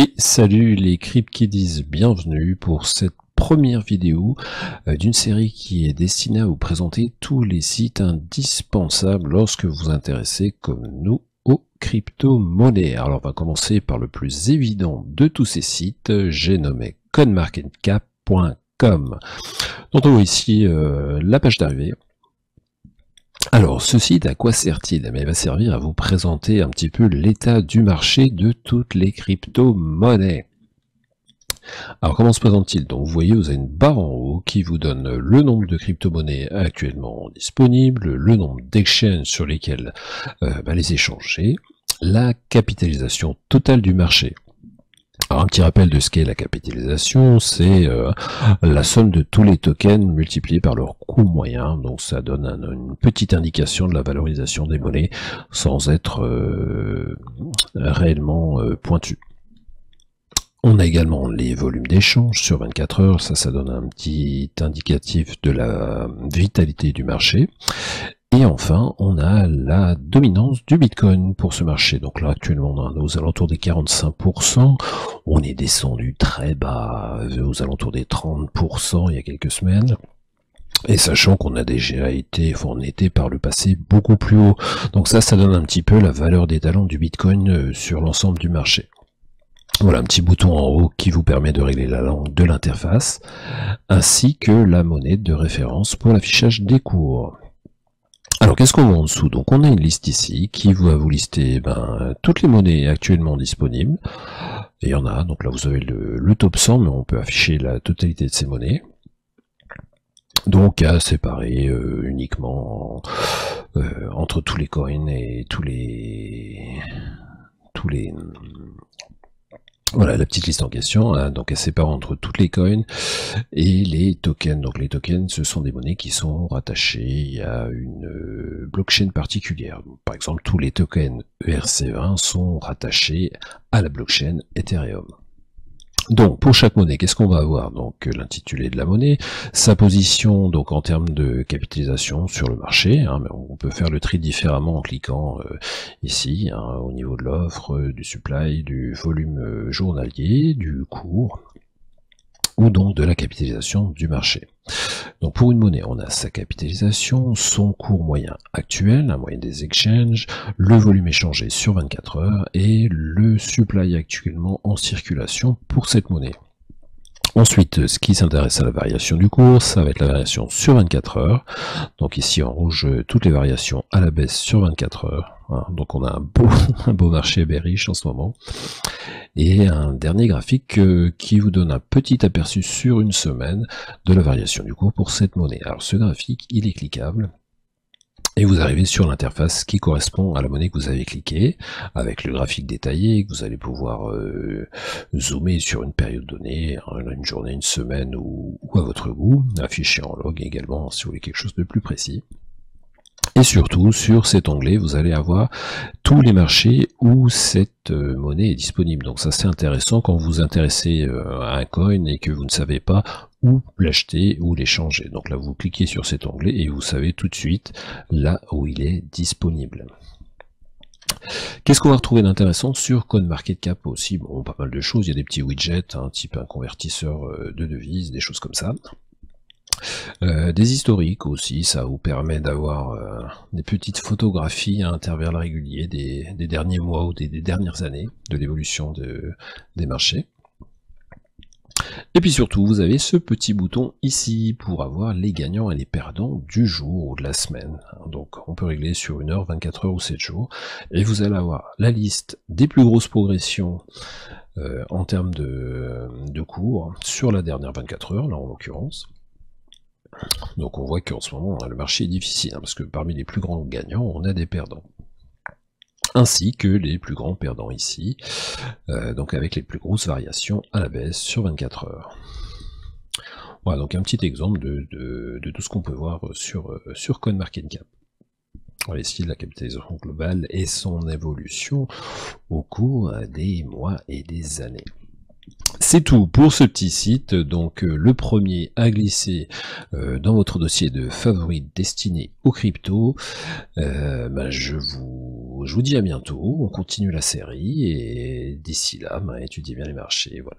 Et salut les CryptKiddies, bienvenue pour cette première vidéo d'une série qui est destinée à vous présenter tous les sites indispensables lorsque vous vous intéressez comme nous aux crypto-monnaies. Alors on va commencer par le plus évident de tous ces sites, j'ai nommé coinmarketcap.com. Donc on voit ici la page d'arrivée. Alors, ce site, à quoi sert-il? Il va servir à vous présenter un petit peu l'état du marché de toutes les crypto-monnaies. Alors, comment se présente-t-il? Donc, vous voyez, vous avez une barre en haut qui vous donne le nombre de crypto-monnaies actuellement disponibles, le nombre d'exchanges sur lesquels les échanger, la capitalisation totale du marché. Alors, un petit rappel de ce qu'est la capitalisation, c'est la somme de tous les tokens multipliés par leur coût moyen, donc ça donne une petite indication de la valorisation des monnaies sans être réellement pointu. On a également les volumes d'échange sur 24 heures, ça donne un petit indicatif de la vitalité du marché. Et enfin, on a la dominance du Bitcoin pour ce marché. Donc là, actuellement, on est aux alentours des 45%. On est descendu très bas, aux alentours des 30% il y a quelques semaines. Et sachant qu'on a déjà été, on était par le passé beaucoup plus haut. Donc ça donne un petit peu la valeur des talents du Bitcoin sur l'ensemble du marché. Voilà, un petit bouton en haut qui vous permet de régler la langue de l'interface, ainsi que la monnaie de référence pour l'affichage des cours. Alors qu'est-ce qu'on voit en dessous? Donc on a une liste ici qui va vous lister toutes les monnaies actuellement disponibles. Et il y en a, donc là vous avez le top 100, mais on peut afficher la totalité de ces monnaies. Donc à séparer uniquement entre tous les coins et tous les voilà la petite liste en question, hein, donc elle sépare entre toutes les coins et les tokens. Donc les tokens, ce sont des monnaies qui sont rattachées à une blockchain particulière. Par exemple, tous les tokens ERC20 sont rattachés à la blockchain Ethereum. Donc pour chaque monnaie, qu'est-ce qu'on va avoir? Donc l'intitulé de la monnaie, sa position donc en termes de capitalisation sur le marché, hein, mais on peut faire le tri différemment en cliquant ici, hein, au niveau de l'offre, du supply, du volume journalier, du cours, ou donc de la capitalisation du marché. Donc pour une monnaie, on a sa capitalisation, son cours moyen actuel, la moyenne des exchanges, le volume échangé sur 24 heures et le supply actuellement en circulation pour cette monnaie. Ensuite, ce qui s'intéresse à la variation du cours, ça va être la variation sur 24 heures. Donc ici en rouge, toutes les variations à la baisse sur 24 heures. Hein. Donc on a un beau marché bearish en ce moment. Et un dernier graphique qui vous donne un petit aperçu sur une semaine de la variation du cours pour cette monnaie. Alors ce graphique, il est cliquable. Et vous arrivez sur l'interface qui correspond à la monnaie que vous avez cliqué, avec le graphique détaillé, que vous allez pouvoir zoomer sur une période donnée, une journée, une semaine ou à votre goût, afficher en log également si vous voulez quelque chose de plus précis. Et surtout, sur cet onglet, vous allez avoir tous les marchés où cette monnaie est disponible. Donc ça c'est intéressant quand vous vous intéressez à un coin et que vous ne savez pas où l'acheter ou l'échanger. Donc là vous cliquez sur cet onglet et vous savez tout de suite là où il est disponible. Qu'est-ce qu'on va retrouver d'intéressant sur CoinMarketCap aussi? Bon, pas mal de choses, il y a des petits widgets, hein, type un convertisseur de devises, des choses comme ça. Des historiques aussi, ça vous permet d'avoir des petites photographies à intervalles réguliers des derniers mois ou des dernières années de l'évolution des marchés. Et puis surtout, vous avez ce petit bouton ici pour avoir les gagnants et les perdants du jour ou de la semaine. Donc on peut régler sur 1 heure, 24 heures ou 7 jours. Et vous allez avoir la liste des plus grosses progressions en termes de cours sur la dernière 24 heures, là en l'occurrence. Donc on voit qu'en ce moment, le marché est difficile, hein, parce que parmi les plus grands gagnants, on a des perdants. Ainsi que les plus grands perdants ici, donc avec les plus grosses variations à la baisse sur 24 heures. Voilà, donc un petit exemple de tout ce qu'on peut voir sur CoinMarketCap. Voilà ici la capitalisation globale et son évolution au cours des mois et des années. C'est tout pour ce petit site, donc le premier à glisser dans votre dossier de favoris destiné aux cryptos. Je vous je vous dis à bientôt, on continue la série et d'ici là, étudiez bien les marchés, voilà.